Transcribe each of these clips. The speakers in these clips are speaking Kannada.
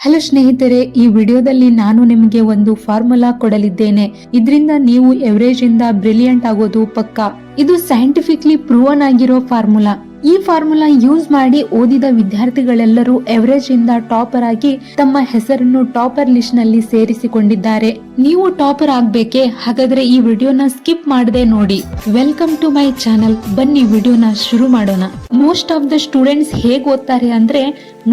ಹಲೋ ಸ್ನೇಹಿತರೆ, ಈ ವಿಡಿಯೋದಲ್ಲಿ ನಾನು ನಿಮಗೆ ಒಂದು ಫಾರ್ಮುಲಾ ಕೊಡಲಿದ್ದೇನೆ. ಇದರಿಂದ ನೀವು ಎವರೇಜ್ ಇಂದ ಬ್ರಿಲಿಯಂಟ್ ಆಗೋದು ಪಕ್ಕಾ. ಇದು ಸೈಂಟಿಫಿಕ್ಲಿ ಪ್ರೂವನ್ ಆಗಿರೋ ಫಾರ್ಮುಲಾ. ಈ ಫಾರ್ಮುಲಾ ಯೂಸ್ ಮಾಡಿ ಓದಿದ ವಿದ್ಯಾರ್ಥಿಗಳೆಲ್ಲರೂ ಎವರೇಜ್ ಇಂದ ಟಾಪರ್ ಆಗಿ ತಮ್ಮ ಹೆಸರನ್ನು ಟಾಪರ್ ಲಿಸ್ಟ್ ನಲ್ಲಿ ಸೇರಿಸಿಕೊಂಡಿದ್ದಾರೆ. ನೀವು ಟಾಪರ್ ಆಗ್ಬೇಕೆ? ಹಾಗಾದ್ರೆ ಈ ವಿಡಿಯೋನ ಸ್ಕಿಪ್ ಮಾಡದೆ ನೋಡಿ. Welcome to my channel. ಬನ್ನಿ ವಿಡಿಯೋನ ಶುರು ಮಾಡೋಣ. ಮೋಸ್ಟ್ ಆಫ್ ದ ಸ್ಟೂಡೆಂಟ್ಸ್ ಹೇಗ್ ಓದ್ತಾರೆ ಅಂದ್ರೆ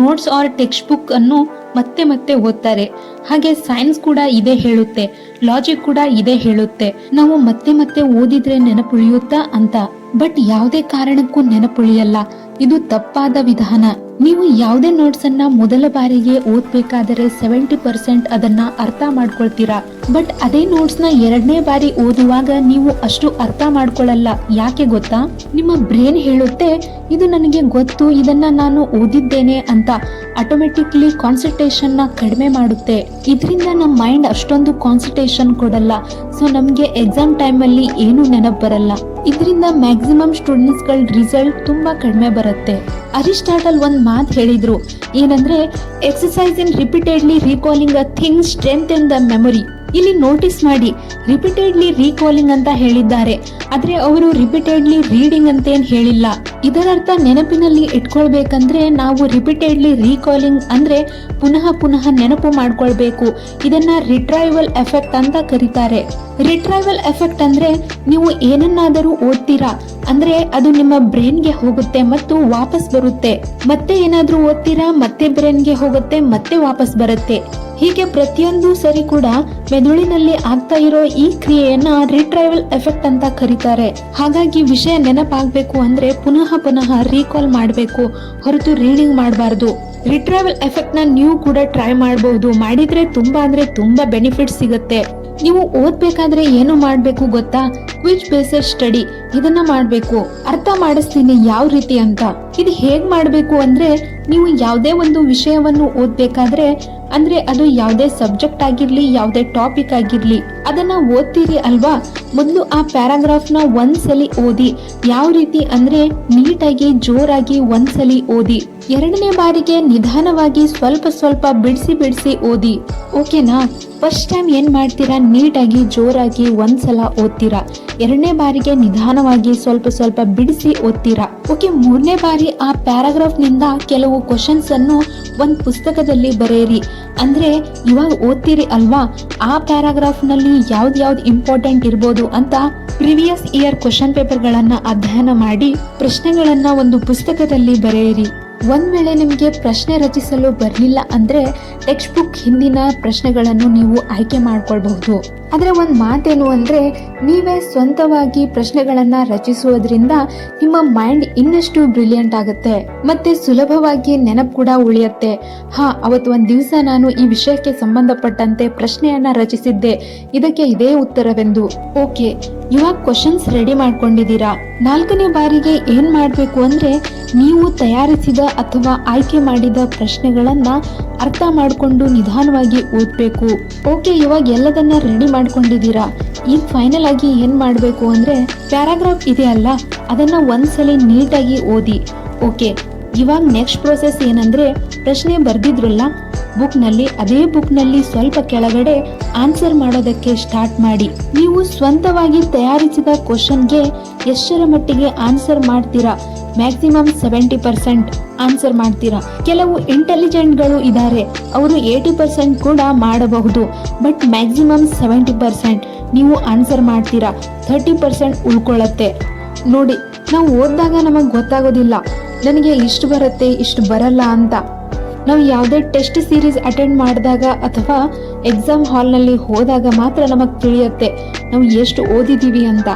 ನೋಟ್ಸ್ ಆರ್ ಟೆಕ್ಸ್ಟ್ ಬುಕ್ ಅನ್ನು ಮತ್ತೆ ಮತ್ತೆ ಓದ್ತಾರೆ. ಹಾಗೆ ಸೈನ್ಸ್ ಕೂಡ ಇದೇ ಹೇಳುತ್ತೆ, ಲಾಜಿಕ್ ಕೂಡ ಇದೇ ಹೇಳುತ್ತೆ, ನಾವು ಮತ್ತೆ ಮತ್ತೆ ಓದಿದ್ರೆ ನೆನಪುಳಿಯುತ್ತಾ ಅಂತ. ಬಟ್ ಯಾವುದೇ ಕಾರಣಕ್ಕೂ ನೆನಪುಳಿಯಲ್ಲ. ಇದು ತಪ್ಪಾದ ವಿಧಾನ. ನೀವು ಯಾವುದೇ ನೋಟ್ಸ್ ಅನ್ನ ಮೊದಲ ಬಾರಿಗೆ ಓದ್ಬೇಕಾದರೆ 70% ಅದನ್ನ ಅರ್ಥ ಮಾಡ್ಕೊಳ್ತೀರಾ. ಬಟ್ ಅದೇ ನೋಟ್ಸ್ ನ ಎರಡನೇ ಬಾರಿ ಓದುವಾಗ ನೀವು ಅಷ್ಟು ಅರ್ಥ ಮಾಡ್ಕೊಳ್ಳಲ್ಲ. ಯಾಕೆ ಗೊತ್ತಾ? ನಿಮ್ಮ ಬ್ರೇನ್ ಹೇಳುತ್ತೆ ಇದು ನನಗೆ ಗೊತ್ತು, ಇದನ್ನ ನಾನು ಓದಿದ್ದೇನೆ ಅಂತ. ಆಟೋಮೆಟಿಕ್ಲಿ ಕಾನ್ಸಂಟ್ರೇಷನ್ ನ ಕಡಿಮೆ ಮಾಡುತ್ತೆ. ಇದರಿಂದ ನಮ್ಮ ಮೈಂಡ್ ಅಷ್ಟೊಂದು ಕಾನ್ಸಂಟ್ರೇಷನ್ ಕೊಡಲ್ಲ. ಸೊ ನಮ್ಗೆ ಎಕ್ಸಾಮ್ ಟೈಮ್ ಅಲ್ಲಿ ಏನು ನೆನಪು ಬರಲ್ಲ. ಇದರಿಂದ ಮ್ಯಾಕ್ಸಿಮಮ್ ಸ್ಟೂಡೆಂಟ್ಸ್ ಗಳ ರಿಸಲ್ಟ್ ತುಂಬಾ ಕಡಿಮೆ ಬರುತ್ತೆ. ಅರಿಸ್ಟಾಟಲ್ ಒಂದ್ ಮಾತು ಹೇಳಿದ್ರು, ಏನಂದ್ರೆ exercise in repeatedly recalling a thing strengthen the memory. ಇಲ್ಲಿ ನೋಟಿಸ್ ಮಾಡಿ, ರಿಪೀಟೆಡ್ಲಿ ರೀಕಾಲಿಂಗ್ ಅಂತ ಹೇಳಿದ್ದಾರೆ, ಆದ್ರೆ ಅವರು ರಿಪೀಟೆಡ್ಲಿ ರೀಡಿಂಗ್ ಅಂತ ಏನ್ ಹೇಳಿಲ್ಲ. ಇದರರ್ಥ ನೆನಪಿನಲ್ಲಿ ಇಟ್ಕೊಳ್ಬೇಕಂದ್ರೆ ನಾವು ರಿಪೀಟೆಡ್ಲಿ ರೀಕಾಲಿಂಗ್ ಅಂದ್ರೆ ಪುನಃ ಪುನಃ ನೆನಪು ಮಾಡ್ಕೊಳ್ಬೇಕು. ಇದನ್ನ ರಿಟ್ರೈವಲ್ ಎಫೆಕ್ಟ್ ಅಂತ ಕರೀತಾರೆ. ರಿಟ್ರೈವಲ್ ಎಫೆಕ್ಟ್ ಅಂದ್ರೆ ನೀವು ಏನನ್ನಾದರೂ ಓದ್ತೀರಾ ಅಂದ್ರೆ ಅದು ನಿಮ್ಮ ಬ್ರೈನ್ಗೆ ಹೋಗುತ್ತೆ ಮತ್ತು ವಾಪಸ್ ಬರುತ್ತೆ. ಮತ್ತೆ ಏನಾದ್ರೂ ಓದ್ತೀರಾ, ಮತ್ತೆ ಬ್ರೈನ್ಗೆ ಹೋಗುತ್ತೆ, ಮತ್ತೆ ವಾಪಸ್ ಬರುತ್ತೆ. ಹೀಗೆ ಪ್ರತಿಯೊಂದು ಸರಿ ಕೂಡ ಮೆದುಳಿನಲ್ಲಿ ಆಗ್ತಾ ಇರೋ ಈ ಕ್ರಿಯೆಯನ್ನ ರಿಟ್ರೈವಲ್ ಎಫೆಕ್ಟ್ ಅಂತ ಕರೀತಾರೆ. ಹಾಗಾಗಿ ವಿಷಯ ನೆನಪಾಗಬೇಕು ಅಂದ್ರೆ ಪುನಃ ಪುನಃ ರೀಕಾಲ್ ಮಾಡಬೇಕು, ಹೊರತು ರೀಡಿಂಗ್ ಮಾಡಬಾರ್ದು. ರಿಟ್ರೈವಲ್ ಎಫೆಕ್ಟ್ ನ ನೀವು ಕೂಡ ಟ್ರೈ ಮಾಡಬಹುದು. ಮಾಡಿದ್ರೆ ತುಂಬಾ ಅಂದ್ರೆ ತುಂಬಾ ಬೆನಿಫಿಟ್ ಸಿಗುತ್ತೆ. ನೀವು ಓದ್ಬೇಕಾದ್ರೆ ಏನು ಮಾಡ್ಬೇಕು ಗೊತ್ತಾ? ಕ್ವಿಜ್ ಬೇಸ್ಡ್ ಸ್ಟಡಿ ಇದನ್ನ ಮಾಡ್ಬೇಕು. ಅರ್ಥ ಮಾಡಿಸ್ತೀನಿ ಯಾವ ರೀತಿ ಅಂತ. ಇದು ಹೇಗ್ ಮಾಡ್ಬೇಕು ಅಂದ್ರೆ, ನೀವು ಯಾವುದೇ ಒಂದು ವಿಷಯವನ್ನು ಓದ್ಬೇಕಾದ್ರೆ ಅಂದ್ರೆ ಅದು ಯಾವುದೇ ಸಬ್ಜೆಕ್ಟ್ ಆಗಿರ್ಲಿ, ಯಾವುದೇ ಟಾಪಿಕ್ ಆಗಿರ್ಲಿ, ಅದನ್ನ ಓದ್ತೀರಿ ಅಲ್ವಾ, ಮೊದಲು ಆ ಪ್ಯಾರಾಗ್ರಾಫ್ ನ ಒಂದ್ಸಲಿ ಓದಿ. ಯಾವ ರೀತಿ ಅಂದ್ರೆ ನೀಟಾಗಿ ಜೋರಾಗಿ ಒಂದ್ಸಲಿ ಓದಿ. ಎರಡನೇ ಬಾರಿಗೆ ನಿಧಾನವಾಗಿ ಸ್ವಲ್ಪ ಸ್ವಲ್ಪ ಬಿಡಿಸಿ ಓದಿ. ಓಕೆನಾ? ಫಸ್ಟ್ ಟೈಮ್ ಏನ್ ಮಾಡ್ತೀರಾ, ನೀಟಾಗಿ ಜೋರಾಗಿ ಒಂದ್ಸಲ ಓದ್ತೀರಾ. ಎರಡನೇ ಬಾರಿಗೆ ನಿಧಾನವಾಗಿ ಸ್ವಲ್ಪ ಸ್ವಲ್ಪ ಬಿಡಿಸಿ ಓದ್ತೀರಾ. ಓಕೆ, ಮೂರನೇ ಬಾರಿ ಆ ಪ್ಯಾರಾಗ್ರಾಫ್ ನಿಂದ ಕೆಲವು ಕ್ವಶನ್ಸ್ ಅನ್ನು ಒಂದ್ ಪುಸ್ತಕದಲ್ಲಿ ಬರೆಯಿರಿ. ಅಂದ್ರೆ ಇವಾಗ ಓದ್ತೀರಿ ಅಲ್ವಾ, ಆ ಪ್ಯಾರಾಗ್ರಾಫ್ ನಲ್ಲಿ ಯಾವ್ದು ಇಂಪಾರ್ಟೆಂಟ್ ಇರ್ಬೋದು ಅಂತ ಪ್ರಿವಿಯಸ್ ಇಯರ್ ಕ್ವಶನ್ ಪೇಪರ್ ಗಳನ್ನ ಅಧ್ಯಯನ ಮಾಡಿ ಪ್ರಶ್ನೆಗಳನ್ನ ಒಂದು ಪುಸ್ತಕದಲ್ಲಿ ಬರೆಯಿರಿ. ಒಂದ್ ವೇಳೆ ನಿಮಗೆ ಪ್ರಶ್ನೆ ರಚಿಸಲು ಬರಲಿಲ್ಲ ಅಂದ್ರೆ ಟೆಕ್ಸ್ಟ್ ಬುಕ್ ಹಿಂದಿನ ಪ್ರಶ್ನೆಗಳನ್ನು ನೀವು ಆಯ್ಕೆ ಮಾಡ್ಕೊಳ್ಬಹುದು. ಆದ್ರೆ ಒಂದ್ ಮಾತೇನು ಅಂದ್ರೆ, ನೀವೇ ಸ್ವಂತವಾಗಿ ಪ್ರಶ್ನೆಗಳನ್ನ ರಚಿಸುವುದರಿಂದ ನಿಮ್ಮ ಮೈಂಡ್ ಇನ್ನಷ್ಟು ಬ್ರಿಲಿಯಂಟ್ ಆಗುತ್ತೆ ಮತ್ತೆ ಸುಲಭವಾಗಿ ನೆನಪು ಕೂಡ ಉಳಿಯುತ್ತೆ. ಅವತ್ತು ಒಂದ್ ದಿವಸ ನಾನು ಈ ವಿಷಯಕ್ಕೆ ಸಂಬಂಧಪಟ್ಟಂತೆ ಪ್ರಶ್ನೆಯನ್ನ ರಚಿಸಿದ್ದೆ, ಇದಕ್ಕೆ ಇದೇ ಉತ್ತರವೆಂದು. ಓಕೆ, ಇವಾಗ ಕ್ವಶನ್ಸ್ ರೆಡಿ ಮಾಡ್ಕೊಂಡಿದ್ದೀರಾ. ನಾಲ್ಕನೇ ಬಾರಿಗೆ ಏನ್ ಮಾಡ್ಬೇಕು ಅಂದ್ರೆ, ನೀವು ತಯಾರಿಸಿದ ಅಥವಾ ಆಯ್ಕೆ ಮಾಡಿದ ಪ್ರಶ್ನೆಗಳನ್ನ ಅರ್ಥ ಮಾಡ್ಕೊಂಡು ನಿಧಾನವಾಗಿ ಓದ್ಬೇಕು. ಓಕೆ, ಇವಾಗ ಎಲ್ಲದನ್ನ ರೆಡಿ ಮಾಡ್ಕೊಂಡಿದ್ದೀರಾ. ಈಗ ಫೈನಲ್ ಆಗಿ ಏನ್ ಮಾಡ್ಬೇಕು ಅಂದ್ರೆ, ಪ್ಯಾರಾಗ್ರಾಫ್ ಇದೆಯಲ್ಲ ಅದನ್ನ ಒಂದ್ಸಲಿ ನೀಟಾಗಿ ಓದಿ. ಓಕೆ, ಇವಾಗ ನೆಕ್ಸ್ಟ್ ಪ್ರೋಸೆಸ್ ಏನಂದ್ರೆ, ಪ್ರಶ್ನೆ ಬರ್ದಿದ್ರಲ್ಲ ಬುಕ್ ನಲ್ಲಿ, ಅದೇ ಬುಕ್ ನಲ್ಲಿ ಸ್ವಲ್ಪ ಕೆಳಗಡೆ ಆನ್ಸರ್ ಮಾಡೋದಕ್ಕೆ ಸ್ಟಾರ್ಟ್ ಮಾಡಿ. ನೀವು ಸ್ವಂತವಾಗಿ ತಯಾರಿಸಿದ ಕ್ವಶನ್ಗೆ ಎಷ್ಟರ ಮಟ್ಟಿಗೆ ಆನ್ಸರ್ ಮಾಡ್ತೀರಾ? ಮ್ಯಾಕ್ಸಿಮಮ್ 70% ಆನ್ಸರ್ ಮಾಡ್ತೀರಾ. ಕೆಲವು ಇಂಟೆಲಿಜೆಂಟ್ ಗಳು ಇದ್ದಾರೆ, ಅವರು 80% ಕೂಡ ಮಾಡಬಹುದು. ಬಟ್ ಮ್ಯಾಕ್ಸಿಮಮ್ 70% ನೀವು ಆನ್ಸರ್ ಮಾಡ್ತೀರಾ. 30% ಉಳ್ಕೊಳ್ಳತ್ತೆ. ನೋಡಿ, ನಾವು ಓದಿದಾಗ ನಮಗೆ ಗೊತ್ತಾಗೋದಿಲ್ಲ ನನಗೆ ಇಷ್ಟು ಬರುತ್ತೆ ಇಷ್ಟು ಬರಲ್ಲ ಅಂತ. ನಾವು ಯಾವುದೇ ಟೆಸ್ಟ್ ಸೀರೀಸ್ ಅಟೆಂಡ್ ಮಾಡಿದಾಗ ಅಥವಾ ಎಕ್ಸಾಮ್ ಹಾಲ್ನಲ್ಲಿ ಹೋದಾಗ ಮಾತ್ರ ನಮಗೆ ತಿಳಿಯುತ್ತೆ ನಾವು ಎಷ್ಟು ಓದಿದ್ದೀವಿ ಅಂತ.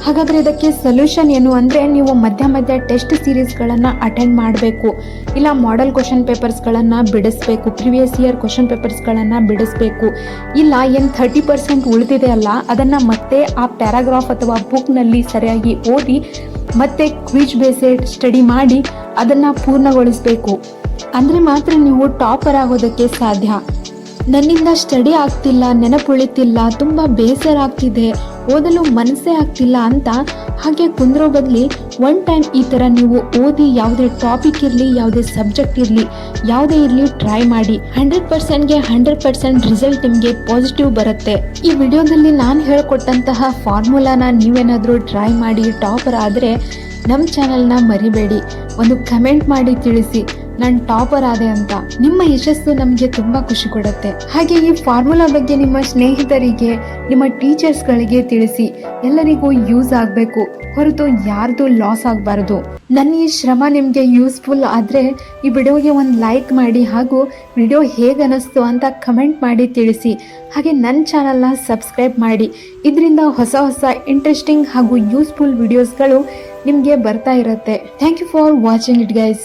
ಹಾಗಾದ್ರೆ ಇದಕ್ಕೆ ಸೊಲ್ಯೂಷನ್ ಏನು ಅಂದ್ರೆ, ನೀವು ಮಧ್ಯ ಟೆಸ್ಟ್ ಸೀರೀಸ್ಗಳನ್ನು ಅಟೆಂಡ್ ಮಾಡಬೇಕು. ಇಲ್ಲ ಮಾಡೆಲ್ ಕ್ವಶನ್ ಪೇಪರ್ಸ್ಗಳನ್ನು ಬಿಡಿಸ್ಬೇಕು, ಪ್ರಿವಿಯಸ್ ಇಯರ್ ಕ್ವಶನ್ ಪೇಪರ್ಸ್ಗಳನ್ನು ಬಿಡಿಸ್ಬೇಕು. ಇಲ್ಲ ಏನು 30% ಉಳಿದಿದೆ ಅಲ್ಲ, ಅದನ್ನು ಮತ್ತೆ ಆ ಪ್ಯಾರಾಗ್ರಾಫ್ ಅಥವಾ ಬುಕ್ನಲ್ಲಿ ಸರಿಯಾಗಿ ಓದಿ ಮತ್ತೆ ಕ್ವಿಜ್ ಬೇಸ್ಡ್ ಸ್ಟಡಿ ಮಾಡಿ ಅದನ್ನು ಪೂರ್ಣಗೊಳಿಸಬೇಕು. ಅಂದರೆ ಮಾತ್ರ ನೀವು ಟಾಪರ್ ಆಗೋದಕ್ಕೆ ಸಾಧ್ಯ. ನನ್ನಿಂದ ಸ್ಟಡಿ ಆಗ್ತಿಲ್ಲ, ನೆನಪುಳಿತಿಲ್ಲ, ತುಂಬ ಬೇಸರ ಆಗ್ತಿದೆ, ಓದಲು ಮನಸ್ಸೇ ಆಗ್ತಿಲ್ಲ ಅಂತ ಹಾಗೆ ಕುಂದ್ರೋ ಬದಲಿ ಒನ್ ಟೈಮ್ ಈ ತರ ನೀವು ಓದಿ, ಯಾವುದೇ ಟಾಪಿಕ್ ಇರ್ಲಿ, ಯಾವುದೇ ಸಬ್ಜೆಕ್ಟ್ ಇರ್ಲಿ, ಯಾವುದೇ ಇರ್ಲಿ ಟ್ರೈ ಮಾಡಿ. 100%ಗೆ 100% ರಿಸಲ್ಟ್ ನಿಮ್ಗೆ ಪಾಸಿಟಿವ್ ಬರುತ್ತೆ. ಈ ವಿಡಿಯೋದಲ್ಲಿ ನಾನು ಹೇಳ್ಕೊಟ್ಟಂತಹ ಫಾರ್ಮುಲಾನ ನೀವೇನಾದ್ರೂ ಟ್ರೈ ಮಾಡಿ ಟಾಪರ್ ಆದ್ರೆ ನಮ್ಮ ಚಾನೆಲ್ನ ಮರಿಬೇಡಿ. ಒಂದು ಕಮೆಂಟ್ ಮಾಡಿ ತಿಳಿಸಿ ನಾನು ಟಾಪರ್ ಆದೆ ಅಂತ. ನಿಮ್ಮ ಯಶಸ್ಸು ನಮಗೆ ತುಂಬಾ ಖುಷಿ ಕೊಡುತ್ತೆ. ಹಾಗೆ ಈ ಫಾರ್ಮುಲಾ ಬಗ್ಗೆ ನಿಮ್ಮ ಸ್ನೇಹಿತರಿಗೆ, ನಿಮ್ಮ ಟೀಚರ್ಸ್ಗಳಿಗೆ ತಿಳಿಸಿ. ಎಲ್ಲರಿಗೂ ಯೂಸ್ ಆಗಬೇಕು ಹೊರತು ಯಾರ್ದು ಲಾಸ್ ಆಗಬಾರ್ದು. ನನ್ನ ಈ ಶ್ರಮ ನಿಮಗೆ ಯೂಸ್ಫುಲ್ ಆದರೆ ಈ ವಿಡಿಯೋಗೆ ಒಂದು ಲೈಕ್ ಮಾಡಿ, ಹಾಗೂ ವಿಡಿಯೋ ಹೇಗೆ ಅನಿಸ್ತು ಅಂತ ಕಮೆಂಟ್ ಮಾಡಿ ತಿಳಿಸಿ. ಹಾಗೆ ನನ್ನ ಚಾನಲ್ನ ಸಬ್ಸ್ಕ್ರೈಬ್ ಮಾಡಿ. ಇದರಿಂದ ಹೊಸ ಹೊಸ ಇಂಟ್ರೆಸ್ಟಿಂಗ್ ಹಾಗೂ ಯೂಸ್ಫುಲ್ ವಿಡಿಯೋಸ್ಗಳು ನಿಮಗೆ ಬರ್ತಾ ಇರುತ್ತೆ. Thank you for watching it guys.